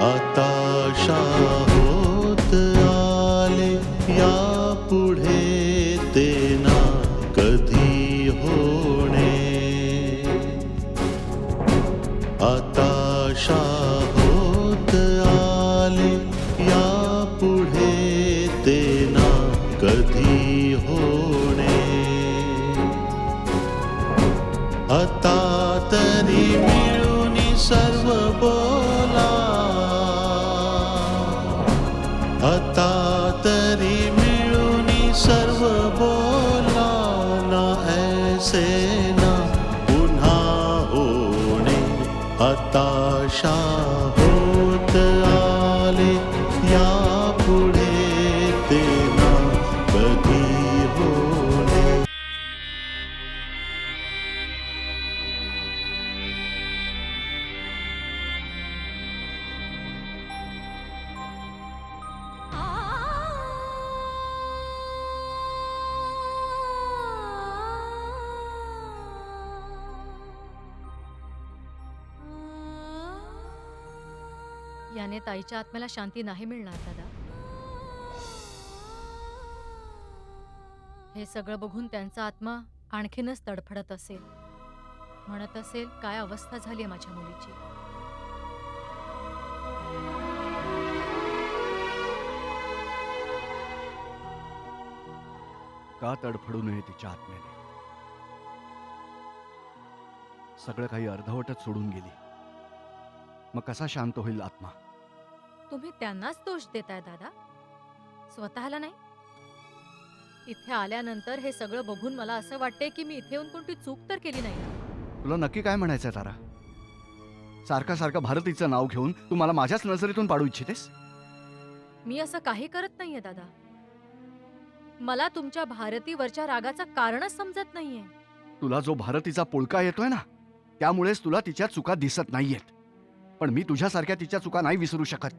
आता होत आले यापुढे ते ना कधी होणे. आता होत आले यापुढे ते ना कधी होणे. आता तरी मिळून सर्व बोला. आता तरी मिळून सर्व बोला. ना ऐसे ना पुन्हा होणे. हताशा होत आले यापुढे ते ना कधी होणे. याने ताईच्या आत्म्याला शांती नाही मिळणार दादा. हे सगळं बघून त्यांचा आत्मा आणखीनच तडफडत असेल. म्हणत असेल काय अवस्था झाली माझ्या मुलीची. का तडफडू नये तिच्या आत्म्याने. सगळं काही अर्धवटच सोडून गेली. मग कसा शांत होईल आत्मा. तुम्ही त्यांनाच दोष देताय दादा, स्वतःला नाही. इथे आल्यानंतर हे सगळं बघून मला असं वाटतंय की मी इथे येऊन कोणती चूक तर केली नाही ना. तुला नक्की काय म्हणायचंय तारा. सारखं सारखं भारतीचं नाव घेऊन तू मला माझ्याच नजरेतून पाडू इच्छितेस. मी असं काही करत नाहीये दादा. मला तुमच्या भारतीवरच्या रागाचं कारणच समजत नाहीये. तुला जो भारतीचा पुळका येतोय ना, त्यामुळेच तुला तिच्या चुका दिसत नाहीयेत. पण मी तुझ्यासारख्या तिच्या चुका नाही विसरू शकत.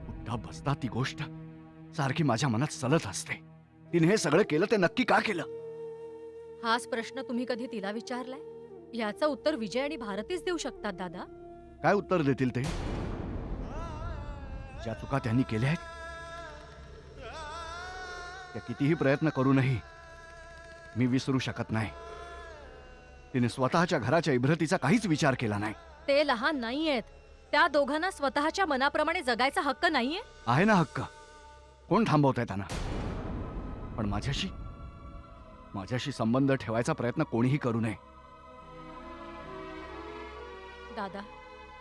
उठता बसता ती गोष्ट सारखी माझ्या मनात चलत असते. तिने हे सगळं केलं ते नक्की का केलं. हाच प्रश्न तुम्ही कधी तिला विचारलाय. याचं उत्तर विजय आणि भारतीच देऊ शकतात दादा. काय उत्तर देतील ते. ज्या चुका त्यांनी केल्या आहेत त्या कितीही प्रयत्न करूनही मी विसरू शकत नाही. तिने स्वतःच्या घराच्या इब्रतीचा काहीच विचार केला नाही. ते लहान नाहीयेत. त्या दोघांना स्वतःच्या मनाप्रमाणे जगायचा हक्क नाहीये. आहे ना हक्क. कोण थांबवतंय त्यांना. पण माझ्याशी संबंध ठेवायचा प्रयत्न कोणीही करू नये. दादा,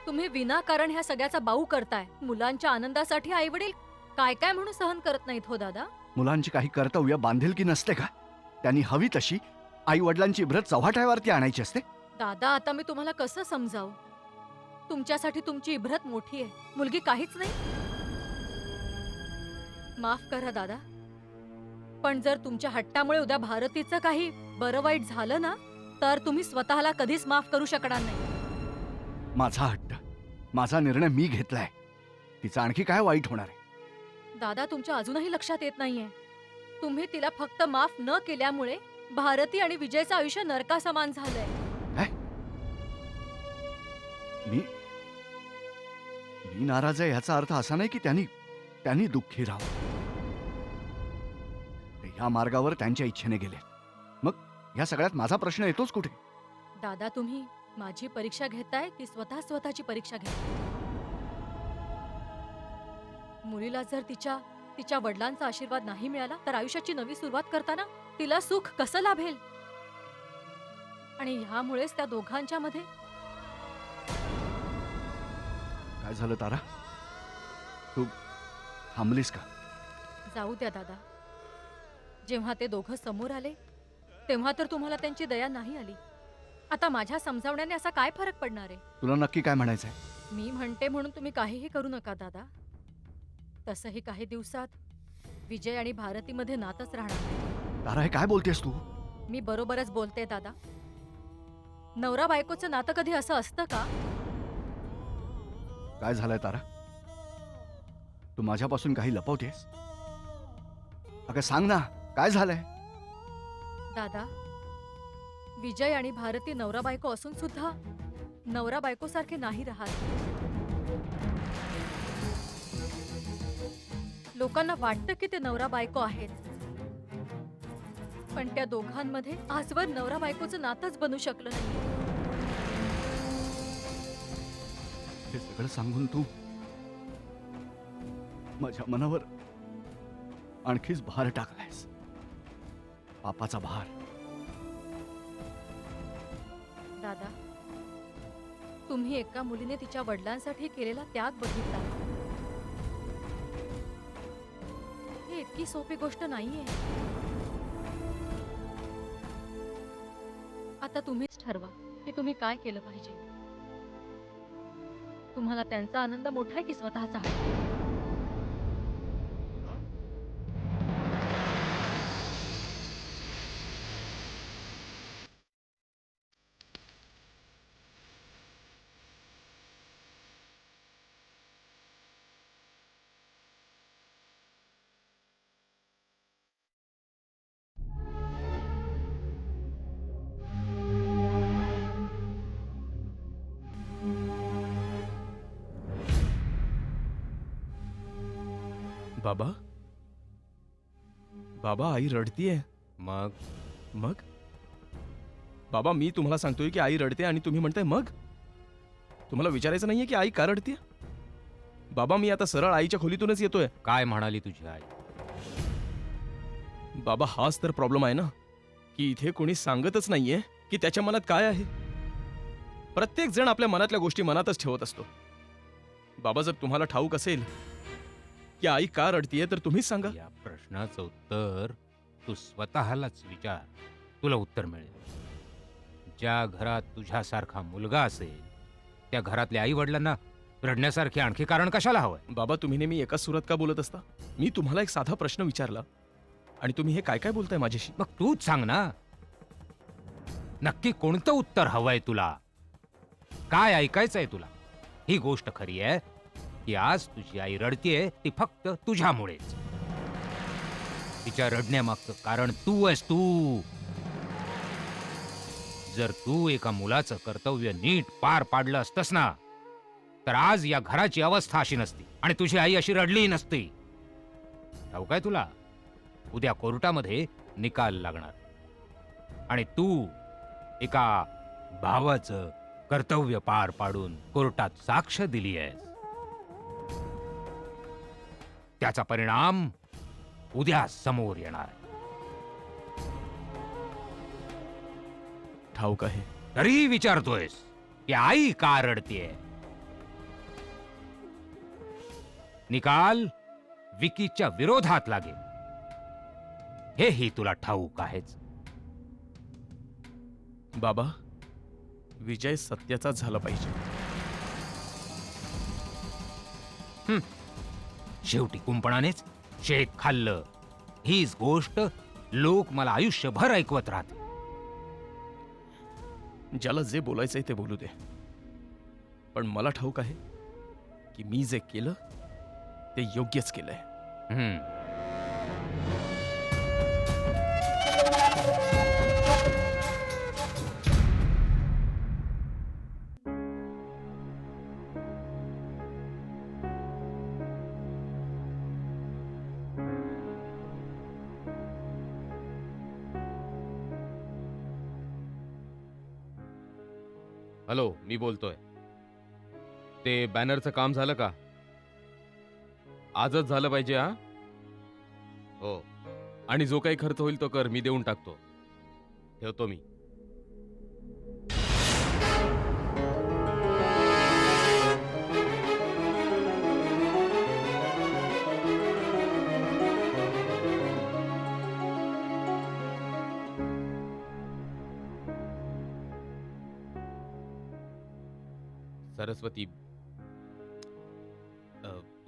तुम्ही विनाकारण ह्या सगळ्याचा बाऊ करताय. मुलांच्या आनंदासाठी आईवडील काय काय म्हणून सहन करत नाहीत हो दादा. मुलांची काही कर्तव्य बांधिलकी नसते का. त्यांनी हवी तशी आई वडिलांची इब्रत चव्हाट्यावरती आणायची असते. दादा, आता मी तुम्हाला कसं समजावू. तुमच्यासाठी तुमची इब्रत मोठी आहे, मुलगी काहीच नाही. माफ करा दादा, पण जर तुमच्या हट्टामुळे उद्या भारतीचं काही बरं वाईट झालं ना, तर तुम्ही स्वतःला कधीच माफ करू शकणार नाही. माझा हट्ट, माझा निर्णय मी घेतलाय. तिचं आणखी काय वाईट होणार आहे. दादा, तुमच्या अजूनही लक्षात येत नाहीये. तुम्ही तिला फक्त माफ न केल्यामुळे भारती आणि विजयचं आयुष्य नरकासमान झालंय. मी नाराज आहे याचा अर्थ असा नाही की त्यांनी दुःखी राहावं. ते ह्या मार्गावर त्यांच्या इच्छेने गेले. मग ह्या सगळ्यात माझा प्रश्न येतोच कुठे. दादा, तुम्ही माझी परीक्षा घेताय की स्वतःची परीक्षा घेताय. मुलीला जर तिच्या वडिलांचा आशीर्वाद नाही मिळाला तर आयुष्याची नवी सुरुवात करताना तिला सुख कसं लाभेल. आणि ह्यामुळेच त्या दोघांच्या मध्ये. काय झालं तारा. तू थांबलीस का. जाऊ द्या दादा. जेव्हा ते दोघं समोर आले तेव्हा तर तुम्हाला त्यांची दया नाही आली. आता माझ्या समजावण्याने असा काय फरक पडणार आहे. तुला नक्की काय म्हणायचंय. मी म्हणते म्हणून तुम्ही काहीही करू नका दादा. तसंही काही दिवसात विजय आणि भारतीमध्ये नातच राहणार नाही. तारा, हे काय बोलतेस तू. मी बरोबरच बोलते दादा. नवरा बायकोचं नातं कधी असं असतं का? काय झालंय तारा? तू माझ्यापासून काही लपवतेस? अगं सांग ना, काय झालंय? दादा, विजय आणि भारती नवरा बायको असून सुद्धा नवरा बायको सारखे नाही राहत. लोकांना वाटतं की ते नवरा बायको आहेत, पण त्या दोघांमध्ये आजवर नवरा बायकोचं नातंच बनू शकलं नाही. हे सगळं सांगून तू माझ्या मनावर आणखीच भार टाकलायस. पापाचा भार. दादा, तुम्ही एका मुलीने तिच्या वडिलांसाठी केलेला त्याग बघितला. ही इतकी सोपी गोष्ट नाहीये. आता तुम्हीच ठरवा की तुम्ही काय केलं पाहिजे. तुम्हाला त्यांचा आनंद मोठा आहे की स्वतःचा? बाबा बाबा आई रडतीये. मग मग बाबा मी तुम्हाला सांगतोय की आई रडते आणि तुम्ही म्हणताय मग? तुम्हाला विचारायचं नाहीये की आई का रडतीये? बाबा मी आता सरळ आईच्या खोलीतूनच येतोय. काय म्हणाली तुझी आई? बाबा हाच तर प्रॉब्लेम आहे ना, की इथे कोणी सांगतच नाहीये की त्याच्या मनात काय आहे. प्रत्येक जण आपल्या मनातल्या गोष्टी मनातच ठेवत असतो. बाबा जर तुम्हाला ठाऊक असेल की आई का रडतीये तर तुम्हीच सांगा. या प्रश्नाचं उत्तर तू स्वतःलाच विचार, तुला उत्तर मिळेल. ज्या घरात तुझ्यासारखा मुलगा असेल त्या घरातल्या आई वडिलांना रडण्यासारखे आणखी कारण कशाला हवंय? बाबा तुम्ही नेहमी एकाच सुरात का बोलत असता? मी तुम्हाला एक साधा प्रश्न विचारला आणि तुम्ही हे काय काय बोलताय माझ्याशी? मग तूच सांग ना, नक्की कोणतं उत्तर हवंय तुला? काय ऐकायचंय तुला? ही गोष्ट खरी आहे की आज तुझी आई रडतीये ती फक्त तुझ्यामुळेच. तिच्या रडण्यामागचं कारण तू आहेस तू. जर तू एका मुलाचं कर्तव्य नीट पार पाडलं असतंस ना, तर आज या घराची अवस्था अशी नसती आणि तुझी आई अशी रडलीही नसती. ठाऊक आहे तुला, उद्या कोर्टामध्ये निकाल लागणार आणि तू एका भावाचं कर्तव्य पार पाडून कोर्टात साक्ष दिली आहेस. त्याचा परिणाम उद्या समोर येणार आहे. ठाऊक आहे. तरीही विचारतोयस की आई का रडतीये? निकाल विकीच्या विरोधात लागेल हेही तुला ठाऊक आहेच. बाबा विजय सत्याचा झाला पाहिजे. शेवटी कुंपणानेच शेत खाल्लं हीच गोष्ट लोक मला आयुष्यभर ऐकवत राहतील. ज्याला जे बोलायचंय ते बोलू दे, पण मला ठाऊक आहे की मी जे केलं ते योग्यच केलंय. हम्म. हॅलो, मी बोलतोय. ते बॅनरचं काम झालं का? आजच झालं पाहिजे हा. हो, आणि जो काही खर्च होईल तो कर, मी देऊन टाकतो. ठेवतो मी. सरस्वती,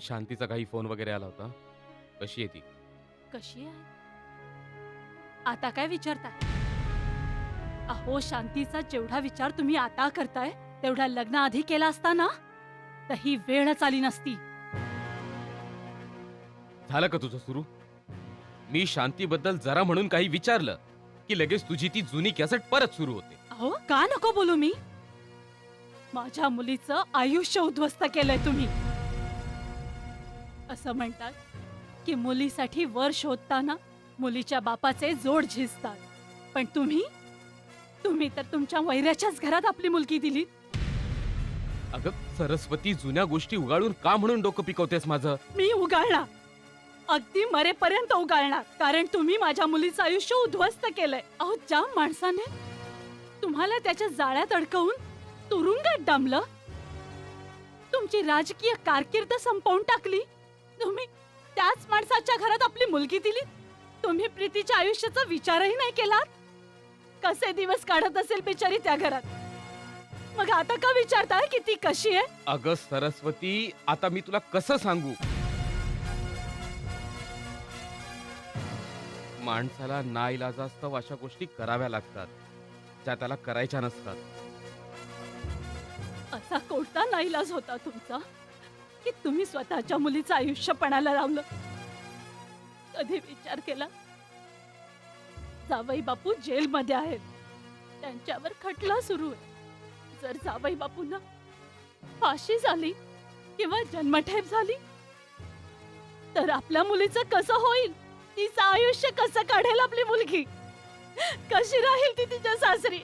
शांतीचा काही फोन वगैरे आला होता? कशी आहे ती? कशी आहे? आता काय विचारता? अहो शांतीचा जेवढा विचार तुम्ही आता करताय तेवढा लग्नाआधी केला असता ना तर ही वेळच आली नसती. झालं का तुझं सुरू? मी शांतीबद्दल जरा म्हणून काही विचारलं की लगेच तुझी ती जुनी कॅसेट परत सुरू होते. अहो का नको बोलू मी? माझ्या मुलीचं आयुष्य उद्ध्वस्त केलंय तुम्ही. असं म्हणतात की मुलीसाठी वर शोधताना मुलीच्या बापाचे जोड झिजतात, पण तुम्ही तर तुमच्या वैऱ्याच्याच घरात आपली मुलगी दिली. अगं सरस्वती, जुन्या गोष्टी उगाळून का म्हणून डोकं पिकवतेस माझं? मी उगाळणार, अगदी मरेपर्यंत उगाळणार, कारण तुम्ही माझ्या मुलीचं आयुष्य उद्ध्वस्त केलंय. अहो ज्या माणसाने तुम्हाला त्याच्या जाळ्यात अडकवून तुरुंगात डांबलं, तुमची राजकीय कारकीर्द संपवून टाकली, तुम्ही त्याच माणसाच्या घरात आपली मुलगी दिली. तुम्ही प्रीतीच्या आयुष्याचा विचारही नाही केलात. कसे दिवस काढत असेल बिचारी त्या घरात. मग आता का विचारताय की ती कशी आहे? अगं सरस्वती, आता मी तुला कसं सांगू? माणसाला नाईलाजास्तव अशा गोष्टी कराव्या लागतात ज्या त्याला करायच्या नसतात. असा कोणता नाईलाज होता तुमचा की तुम्ही स्वतःच्या मुलीचं आयुष्य पणाला लावलं? कधी विचार केला? जावई बापू जेलमध्ये आहेत, त्यांच्यावर खटला सुरू आहे. जर जावई बापूंना फाशी झाली किंवा जन्मठेप झाली तर आपल्या मुलीचं कसं होईल? तिचं आयुष्य कसं काढेल आपली मुलगी? कशी राहील ती तिच्या सासरी?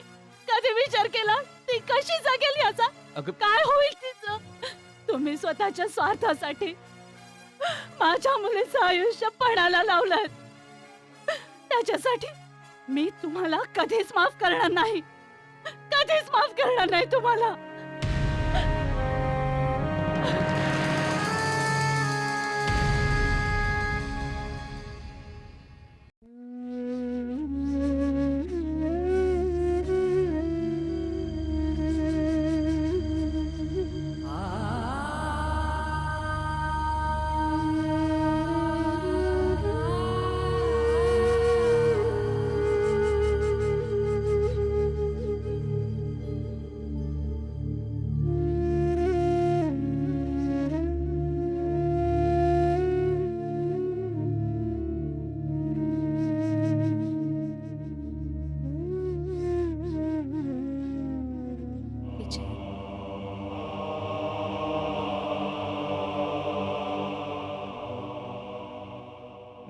कधी विचार केला ती कशी जगेल याचा? अगं काय होईल तिचं? तुम्ही स्वतःच्या स्वार्थासाठी माझ्या मुलीचं आयुष्य पणाला लावलं. त्याच्यासाठी मी तुम्हाला कधीच माफ करणार नाही, कधीच माफ करणार नाही तुम्हाला.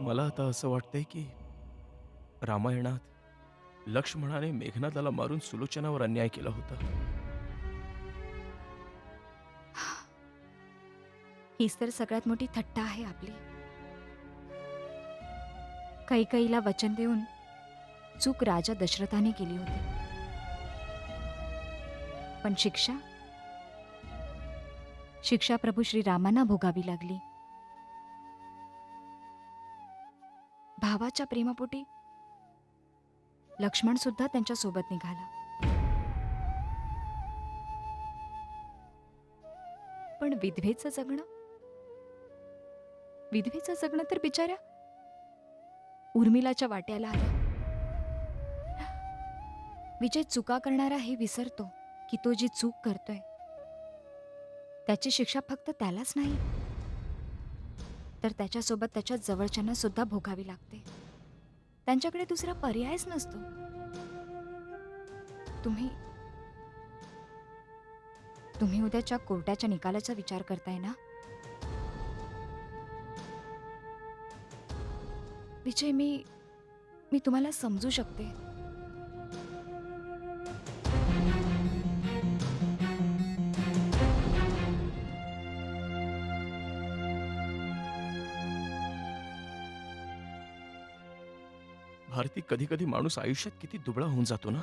मला आता असं वाटतंय की रामायणात लक्ष्मणाने मेघनादाला मारून सुलोचनावर अन्याय केला होता. हीच तर सगळ्यात मोठी थट्टा आहे आपली. कैकेयीला वचन देऊन चूक राजा दशरथाने केली होती, पण शिक्षा प्रभू श्रीरामांना भोगावी लागली. भावाच्या प्रेमापोटी लक्ष्मण सुद्धा त्यांच्या सोबत निघाला, पण विधवेचं जगणं तर बिचाऱ्या उर्मिलाच्या वाट्याला आलं. विजय चुका करणारा हे विसरतो की तो जी चूक करतोय त्याची शिक्षा फक्त त्यालाच नाही तर त्याच्यासोबत त्याच्या जवळच्यांना सुद्धा भोगावी लागते. त्यांच्याकडे दुसरा पर्यायच नसतो. तुम्ही उद्याच्या कोर्टाच्या निकालाचा विचार करताय ना विजय? मी तुम्हाला समजू शकते. भारती, कधी कधी माणूस आयुष्यात किती दुबळा होऊन जातो ना.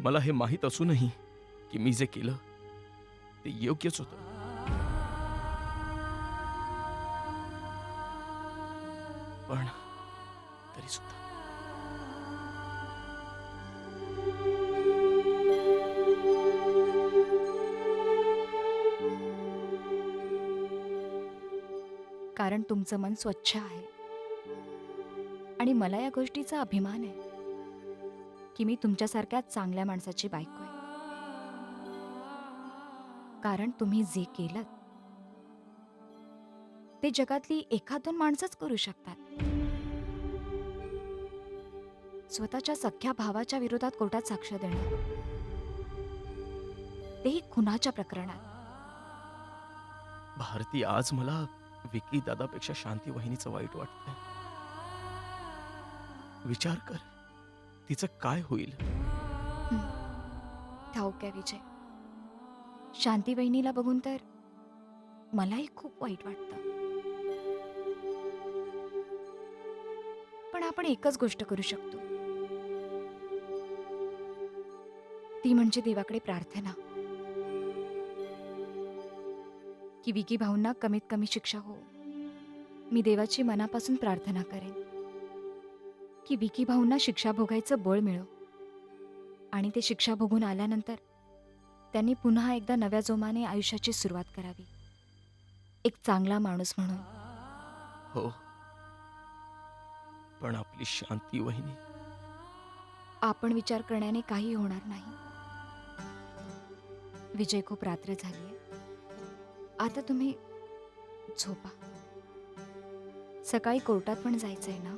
मला हे माहीत असूनही की मी जे केलं ते योग्यच होतं. पण तरी सुद्धा कारण तुमचं मन स्वच्छ आहे आणि मला या गोष्टीचा अभिमान आहे की मी तुमच्यासारख्या चांगल्या माणसाची बायको आहे. कारण तुम्ही जे केलं ते जगातली एखाद-दोन माणसंच करू शकतात. स्वतःच्या सख्ख्या भावाच्या विरोधात कोर्टात साक्ष देणं, तेही खुनाच्या प्रकरणात. भारती, आज मला विकी दादापेक्षा शांती वहिनीचं वाईट वाटतंय. विचार कर, तिचं काय होईल. ठाऊक आहे विजय, शांती वहिनीला बघून तर मलाही खूप वाईट वाटतं. पण आपण एकच गोष्ट करू शकतो, ती म्हणजे देवाकडे प्रार्थना की विकी भाऊंना कमीत कमी शिक्षा हो. मी देवाची मनापासून प्रार्थना करेन की विकी भाऊंना शिक्षा भोगायचं बळ मिळो आणि ते शिक्षा भोगून आल्यानंतर त्यांनी पुन्हा एकदा नव्या जोमाने आयुष्याची सुरुवात करावी, एक चांगला माणूस म्हणून. हो, पण आपली शांती वहिनी. आपण विचार करण्याने काही होणार नाही. विजय, खूप रात्र झालीये, आता तुम्ही झोपा. सकाळी कोर्टात पण जायचंय ना.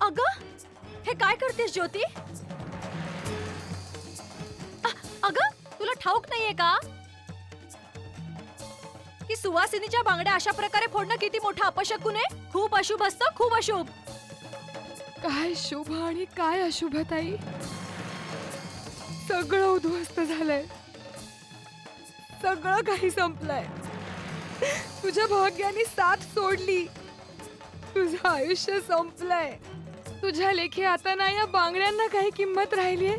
अगं, हे काय करतेस ज्योती? अगं, तुला ठाऊक नाहीये का की सुवासिनीच्या बांगड्या अशा प्रकारे फोडणं किती मोठं अपशकुन आहे? खूप अशुभ असतं, खूप अशुभ. काय शुभ आणि काय अशुभ ताई, सगळं उद्ध्वस्त झालंय, सगळं काही संपलंय. तुझ्या भाग्याने साथ सोडली, तुझं आयुष्य संपलंय. तुझ्या लेखी आता ना या बांगड्यांना काही किंमत राहिलीये,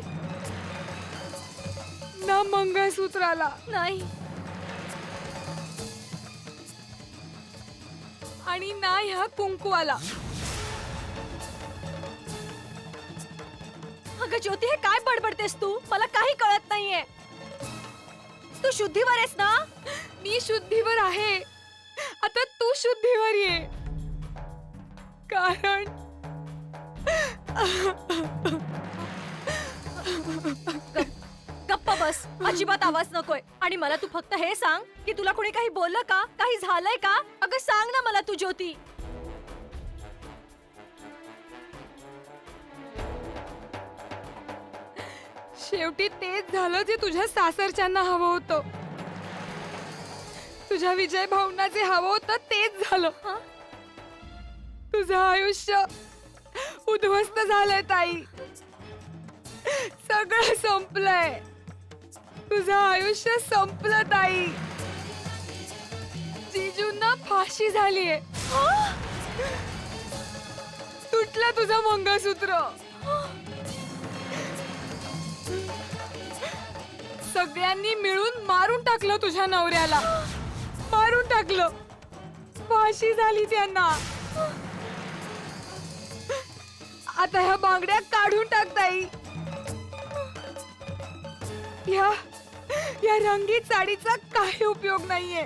ना मंगळसूत्राला, नाही, आणि ना ह्या कुंकवाला. अगं ज्योती, हे काय बडबडतेस तू? मला काही कळत नाहीये. तू शुद्धीवर आहेस ना? मी शुद्धीवर आहे, आता तू शुद्धीवर ये. कारण गप्प बस, अजिबात आवाज नकोय. आणि मला तू फक्त हे सांग की तुला कोणी काही बोललं का? काही झालंय का? अगं सांग ना मला तू ज्योती. शेवटी तेच झालं जे तुझ्या सासरच्यांना हवं होतं. तुझ्या विजय भाऊंना जे हवं होतं तेच झालं. तुझं आयुष्य उद्ध्वस्त झालंय ताई, सगळं संपलंय. तुझं आयुष्य संपलं ताई. जीजूंना फाशी झालीये, तुटलं तुझं मंगळसूत्र. सगळ्यांनी मिळून मारून टाकलं तुझ्या नवऱ्याला, मारून टाकलं. फाशी झाली त्यांना. आता ह्या बांगड्या काढून टाक ताई. या रंगीत साडीचा काही उपयोग नाहीये.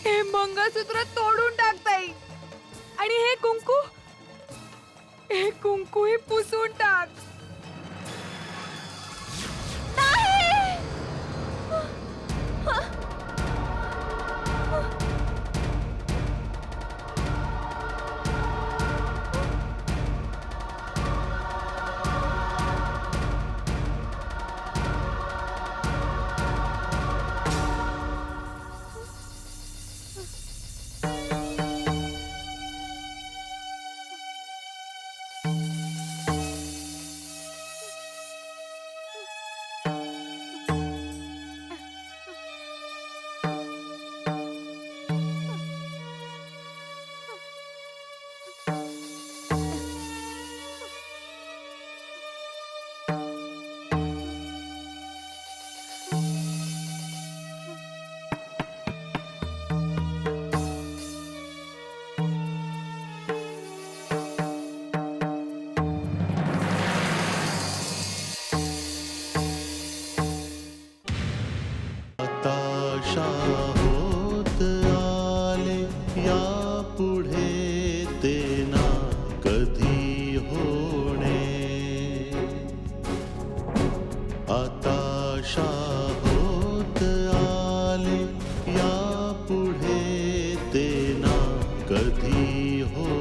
हे मंगळसूत्र तोडून टाक ताई. आणि हे कुंकूही पुसून टाक. आता होत आले या पुढे ते ना कधी हो